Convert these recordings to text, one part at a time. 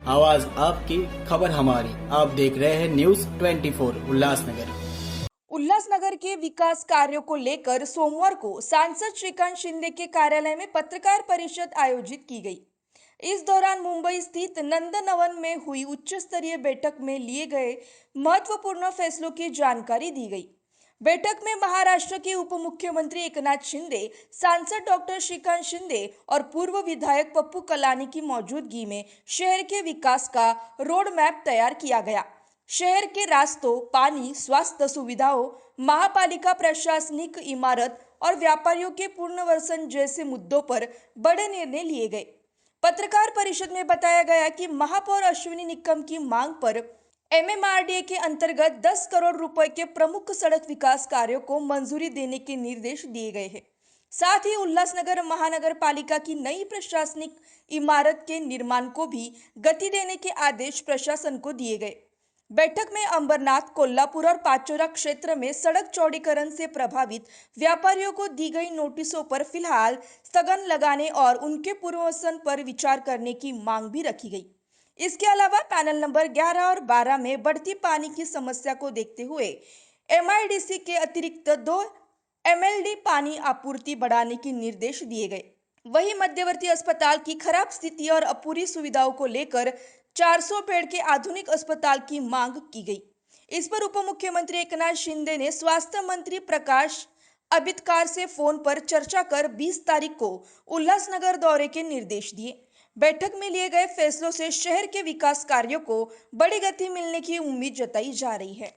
आवाज आपकी, खबर हमारी। आप देख रहे हैं न्यूज 24 उल्लासनगर। उल्लासनगर के विकास कार्यों को लेकर सोमवार को सांसद श्रीकांत शिंदे के कार्यालय में पत्रकार परिषद आयोजित की गई। इस दौरान मुंबई स्थित नंदनवन में हुई उच्च स्तरीय बैठक में लिए गए महत्वपूर्ण फैसलों की जानकारी दी गई। बैठक में महाराष्ट्र के उप मुख्यमंत्री एकनाथ शिंदे, सांसद डॉक्टर श्रीकांत शिंदे और पूर्व विधायक पप्पू कलानी की मौजूदगी में शहर के विकास का रोड मैप तैयार किया गया। शहर के रास्तों, पानी, स्वास्थ्य सुविधाओं, महापालिका प्रशासनिक इमारत और व्यापारियों के पुनर्वसन जैसे मुद्दों पर बड़े निर्णय लिए गए। पत्रकार परिषद में बताया गया कि महापौर अश्विनी निकम की मांग पर एमएमआरडीए के अंतर्गत 10 करोड़ रुपए के प्रमुख सड़क विकास कार्यों को मंजूरी देने के निर्देश दिए गए हैं। साथ ही उल्लासनगर महानगर पालिका की नई प्रशासनिक इमारत के निर्माण को भी गति देने के आदेश प्रशासन को दिए गए। बैठक में अंबरनाथ, कोल्हापुर और पाचोरा क्षेत्र में सड़क चौड़ीकरण से प्रभावित व्यापारियों को दी गई नोटिसों पर फिलहाल स्थगन लगाने और उनके पुनर्वसन पर विचार करने की मांग भी रखी गई। इसके अलावा पैनल नंबर 11 और 12 में बढ़ती पानी की समस्या को देखते हुए एमआईडीसी के अतिरिक्त 2 एमएलडी पानी आपूर्ति बढ़ाने के निर्देश दिए गए। वहीं मध्यवर्ती अस्पताल की खराब स्थिति और अपूरी सुविधाओं को लेकर 400 बेड के आधुनिक अस्पताल की मांग की गई। इस पर उप मुख्यमंत्री एकनाथ शिंदे ने स्वास्थ्य मंत्री प्रकाश आंबेडकर से फोन पर चर्चा कर 20 तारीख को उल्लासनगर दौरे के निर्देश दिए। बैठक में लिए गए फैसलों से शहर के विकास कार्यों को बड़ी गति मिलने की उम्मीद जताई जा रही है।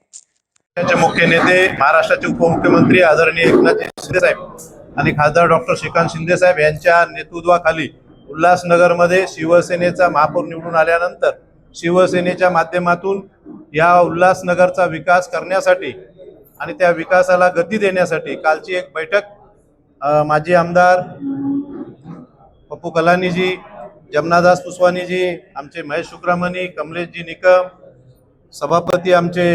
मुख्य नेते महाराष्ट्राचे उपमुख्यमंत्री आदरणीय एकनाथ शिंदे साहेब आणि खासदार डॉक्टर श्रीकांत शिंदे साहेब यांच्या नेतृत्वाखाली उल्हासनगरमध्ये शिवसेनेचा महापौर निवडून आल्यानंतर शिवसेनेच्या माध्यमातून या उल्हासनगरचा विकास करण्यासाठी आणि त्या विकासाला गती देण्यासाठी कालची एक बैठक माजी आमदार पप्पू कलानीजी, जमनादास पुस्वानीजी, आमचे महेश शुक्रामणी, कमलेशजी निकम, सभापती आमचे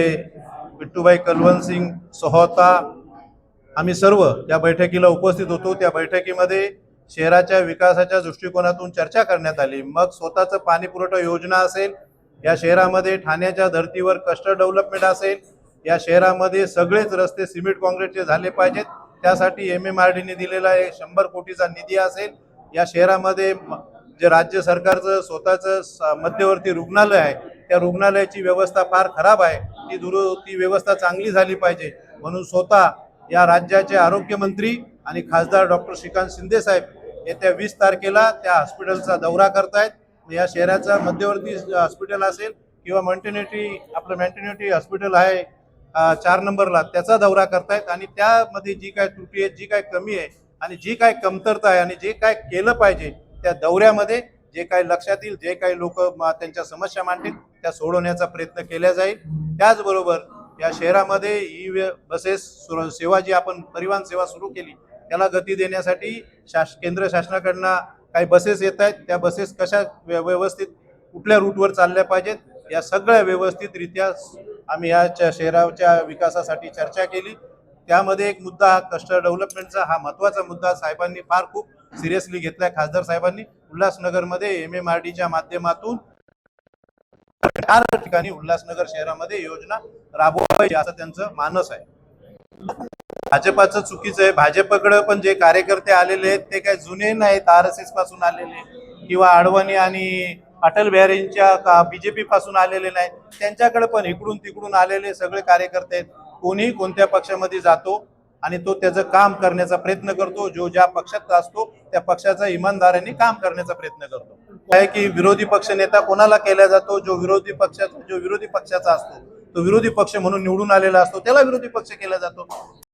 विट्टूभाई कलवंत सिंग सोहता, आम्ही सर्व या बैठकीला उपस्थित होतो। त्या बैठकीमध्ये शहराच्या विकासाच्या दृष्टिकोनातून चर्चा करण्यात आली। मग स्वतःचं पाणी पुरवठा योजना असेल, या शहरामध्ये ठाण्याच्या धर्तीवर क्लस्टर डेव्हलपमेंट असेल, या शहरामध्ये सगळेच रस्ते सिमेंट काँक्रीटचे झाले पाहिजेत, त्यासाठी एमएमआरडीने दिलेला 100 कोटीचा निधी असेल, या शहरामध्ये जे राज्य सरकारचं स्वतःचं मध्यवर्ती रुग्णालय आहे त्या रुग्णालयाची व्यवस्था फार खराब आहे, ती व्यवस्था चांगली झाली पाहिजे म्हणून स्वतः या राज्याचे आरोग्यमंत्री आणि खासदार डॉक्टर श्रीकांत शिंदे साहेब येत्या 20 तारखेला त्या हॉस्पिटलचा दौरा करतायत। या शहराचा मध्यवर्ती हॉस्पिटल असेल किंवा मॅटर्निटी हॉस्पिटल आहे 4 नंबरला, त्याचा दौरा करतायत आणि त्यामध्ये जी काय त्रुटी आहे, जी काय कमी आहे आणि जी काय कमतरता आहे आणि जे काय केलं पाहिजे त्या दौऱ्यामध्ये जे काही लक्षात येईल, जे काही लोक त्यांच्या समस्या मांडतील त्या सोडवण्याचा प्रयत्न केला जाईल। त्याचबरोबर या शहरामध्ये ई बसेस सेवा जी आपण परिवहन सेवा सुरू केली त्याला गती देण्यासाठी केंद्र शासनाकडून काही बसेस येत आहेत, त्या बसेस कशा व्यवस्थित कुठल्या रूटवर चालल्या पाहिजेत या सगळ्या व्यवस्थितरित्या आम्ही या शहराच्या विकासासाठी चर्चा केली। त्यामध्ये एक मुद्दा क्लस्टर डेव्हलपमेंटचा हा महत्त्वाचा मुद्दा साहेबांनी फार खूप सिरियसली घेतलाय। खासदार साहेबांनी उल्हासनगरमध्ये एमएमआरडीच्या माध्यमातून 4 ठिकाणी उल्हासनगर शहरामध्ये योजना राबवायची असं त्यांचं मानस आहे। भाजपाचं चुकीचं आहे। भाजपकडे पण जे कार्यकर्ते आलेले आहेत ते काही जुने नाहीत, आरएसएस पासून आलेले किंवा अडवाणी आणि अटल बिहारींच्या बीजेपी पासून आलेले नाहीत, त्यांच्याकडे पण इकडून तिकडून आलेले सगळे कार्यकर्ते आहेत। कोणी कोणत्या पक्षामध्ये जातो आणि तो त्याचं काम करण्याचा प्रयत्न करतो, जो ज्या पक्षात असतो त्या पक्षाचा इमानदारीने काम करण्याचा प्रयत्न करतो। आहे की विरोधी पक्ष नेता कोणाला केला जातो, जो विरोधी पक्षाचा असतो तो विरोधी पक्ष म्हणून निवडून आलेला असतो त्याला विरोधी पक्ष केला जातो।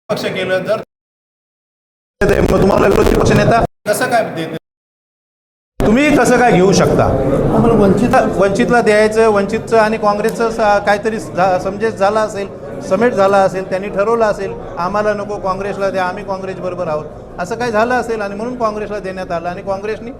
पक्ष केलं जर तुम्हाला विरोधी पक्ष नेता कसं काय देते, तुम्ही कसं काय घेऊ शकता? वंचितला द्यायचं, वंचितचं आणि काँग्रेसचं काहीतरी समजेस झाला असेल, समेट झाला असेल, त्यांनी ठरवलं असेल आम्हाला नको काँग्रेसला द्या, आम्ही काँग्रेस बरोबर आहोत, असं काही झालं असेल आणि म्हणून काँग्रेसला देण्यात आलं आणि काँग्रेसने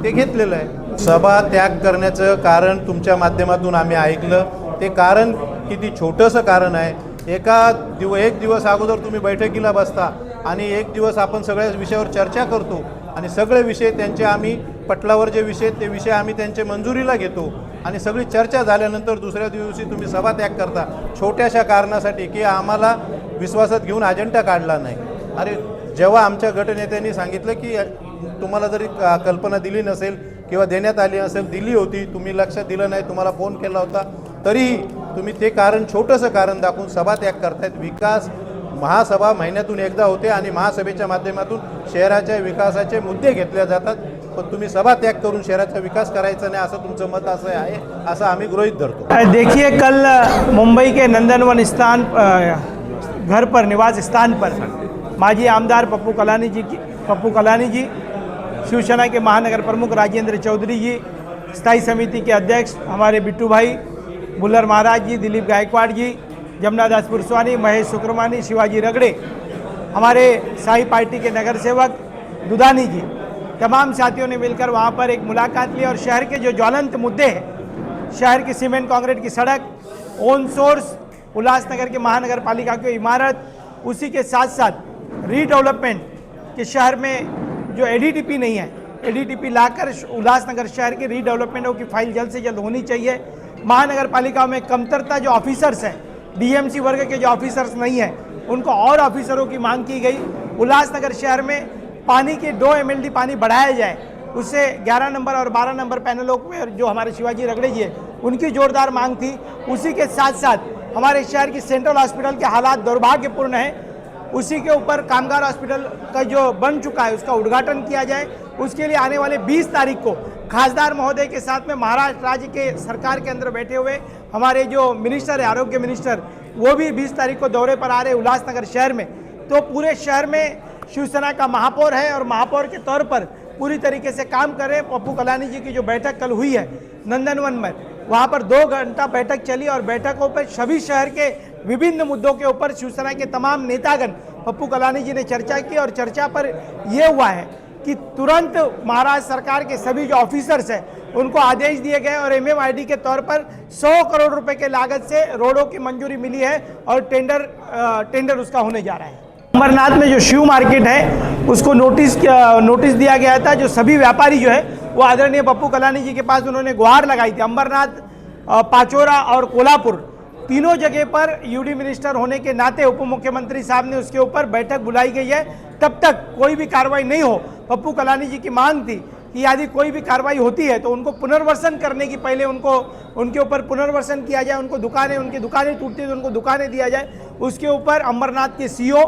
ते घेतलेलं आहे। सभा त्याग करण्याचं कारण तुमच्या माध्यमातून आम्ही ऐकलं, ते कारण किती छोटंसं कारण आहे। एक दिवस अगोदर तुम्ही बैठकीला बसता आणि एक दिवस आपण सगळ्या विषयावर चर्चा करतो आणि सगळे विषय त्यांचे आम्ही पटलावर जे विषय ते विषय आम्ही त्यांचे मंजुरीला घेतो आणि सगळी चर्चा झाल्यानंतर दुसऱ्या दिवशी तुम्ही सभात्याग करता छोट्याशा कारणासाठी की आम्हाला विश्वासात घेऊन अजेंडा काढला नाही. अरे जेव्हा आमच्या गटनेत्यांनी सांगितलं की तुम्हाला जरी कल्पना दिली नसेल किंवा देण्यात आली असेल, दिली होती, तुम्ही लक्ष दिलं नाही, तुम्हाला फोन केला होता, तरीही तुम्ही ते कारण छोटंसं कारण दाखवून सभात्याग करतायत. विकास महासभा महिन्यातून एकदा होते आणि महासभेच्या माध्यमातून शहराच्या विकासाचे मुद्दे घेतले जातात, पण तुम्ही सभात्याग करून शहराचा विकास करायचा नाही असं तुमचं मत असं आहे, असं आम्ही गृहीत धरतो. देखिए, कल मुंबई के नंदनवन स्थान घर पर निवास स्थान पर माजी आमदार पप्पू कलानी जी, शिवसेना के महानगर प्रमुख राजेंद्र चौधरी जी, स्थायी समिति के अध्यक्ष हमारे बिट्टू भाई, बुल्लर महाराज जी, दिलीप गायकवाड़ जी, जमुना दास पुरस्वानी, महेश शुक्रमानी, शिवाजी रगड़े, हमारे साई पार्टी के नगर सेवक दुधानी जी, तमाम साथियों ने मिलकर वहाँ पर एक मुलाकात ली और शहर के जो ज्वलंत मुद्दे हैं, शहर की सीमेंट कंक्रीट की सड़क, ओन सोर्स, उल्लासनगर के महानगर पालिका की इमारत, उसी के साथ साथ रीडेवलपमेंट के शहर में जो एडीटीपी नहीं है, एडीटीपी लाकर उल्लासनगर शहर के रीडेवलपमेंट की फाइल जल्द से जल्द होनी चाहिए. महानगर पालिका में कमतरता जो ऑफिसर्स हैं, डीएमसी वर्ग के जो ऑफिसर्स नहीं हैं, उनको और ऑफिसरों की मांग की गई. उल्लासनगर शहर में पानी के 2 MLD पानी बढ़ाया जाए, उससे 11 नंबर और 12 नंबर पैनलों में जो हमारे शिवाजी रगड़े जी है उनकी जोरदार मांग थी. उसी के साथ साथ हमारे शहर की सेंट्रल हॉस्पिटल के हालात दुर्भाग्यपूर्ण हैं, उसी के ऊपर कामगार हॉस्पिटल का जो बन चुका है उसका उद्घाटन किया जाए. उसके लिए आने वाले 20 तारीख को खासदार महोदय के साथ में महाराष्ट्र राज्य के सरकार के अंदर बैठे हुए हमारे जो मिनिस्टर है, आरोग्य मिनिस्टर, वो भी 20 तारीख को दौरे पर आ रहे उल्लासनगर शहर में. तो पूरे शहर में शिवसेना का महापौर है और महापौर के तौर पर पूरी तरीके से काम कर रहे हैं. पप्पू कलानी जी की जो बैठक कल हुई है नंदनवन में, वहाँ पर 2 घंटा बैठक चली और बैठकों पर सभी शहर के विभिन्न मुद्दों के ऊपर शिवसेना के तमाम नेतागण पप्पू कलानी जी ने चर्चा की और चर्चा पर यह हुआ है कि तुरंत महाराष्ट्र सरकार के सभी जो ऑफिसर्स हैं उनको आदेश दिए गए और MMID के तौर पर 100 करोड़ रुपए के लागत से रोडों की मंजूरी मिली है और टेंडर उसका होने जा रहा है. अमरनाथ में जो शिव मार्केट है उसको नोटिस दिया गया था. जो सभी व्यापारी जो है वो आदरणीय पप्पू कलानी जी के पास उन्होंने गुहार लगाई थी. अमरनाथ, पाचोरा और कोल्हापुर तीनों जगह पर यूडी मिनिस्टर होने के नाते उप मुख्यमंत्री साहब ने उसके ऊपर बैठक बुलाई गई है. तब तक कोई भी कार्रवाई नहीं हो, पप्पू कलानी जी की मांग थी कि यदि कोई भी कार्रवाई होती है तो उनको पुनर्वसन करने की पहले उनके ऊपर पुनर्वसन किया जाए. उनकी दुकानें टूटती तो उनको दुकानें दिया जाए. उसके ऊपर अमरनाथ के CEO,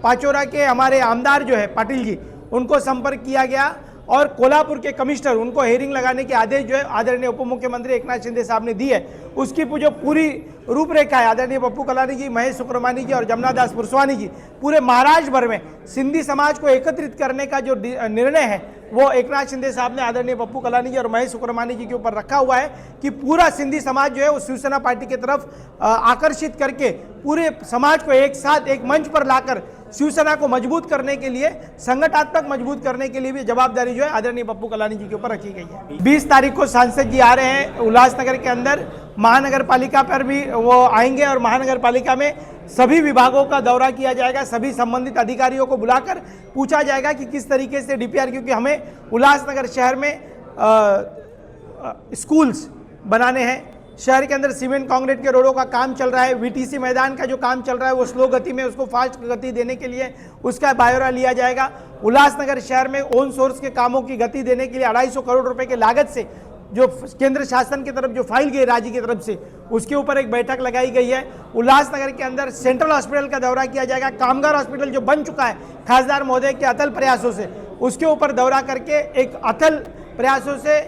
पाचोरा के हमारे आमदार जो है पाटिल जी, उनको संपर्क किया गया और कोल्हापुर के कमिश्नर, उनको हेयरिंग लगाने के आदेश जो है आदरणीय उप मुख्यमंत्री एकनाथ शिंदे साहब ने दी है. उसकी जो पूरी रूपरेखा है आदरणीय पप्पू कलानी जी, महेश शुक्रमानी जी और जमुना दास पुरस्वानी जी, पूरे महाराष्ट्र भर में सिंधी समाज को एकत्रित करने का जो निर्णय है वो एकनाथ शिंदे साहब ने आदरणीय पप्पू कलानी जी और महेश शुक्रमानी जी के ऊपर रखा हुआ है कि पूरा सिंधी समाज जो है वो शिवसेना पार्टी की तरफ आकर्षित करके पूरे समाज को एक साथ एक मंच पर लाकर शिवसेना को मजबूत करने के लिए, संगठनात्मक मजबूत करने के लिए भी जवाबदारी जो है आदरणीय पप्पू कलानी जी के ऊपर रखी गई है. 20 तारीख को सांसद जी आ रहे हैं उल्लासनगर के अंदर, महानगर पालिका पर भी वो आएंगे और महानगर पालिका में सभी विभागों का दौरा किया जाएगा. सभी संबंधित अधिकारियों को बुलाकर पूछा जाएगा कि किस तरीके से DPR, क्योंकि हमें उल्लासनगर शहर में स्कूल्स बनाने हैं, शहर के अंदर सीमेंट कंक्रीट के रोडों का काम चल रहा है, VTC मैदान का जो काम चल रहा है वो स्लो गति में, उसको फास्ट गति देने के लिए उसका ब्यौरा लिया जाएगा. उल्लासनगर शहर में ओन सोर्स के कामों की गति देने के लिए 250 करोड़ रुपए की लागत से जो केंद्र शासन की तरफ जो फाइल गई राज्य की तरफ से, उसके ऊपर एक बैठक लगाई गई है. उल्लासनगर के अंदर सेंट्रल हॉस्पिटल का दौरा किया जाएगा. कामगार हॉस्पिटल जो बन चुका है खासदार महोदय के अथल प्रयासों से, उसके ऊपर दौरा करके एक अथल प्रयासों से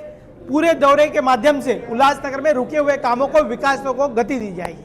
पूरे दौरे के माध्यम से उल्लासनगर में रुके हुए कामों को, विकास को गति दी जाएगी.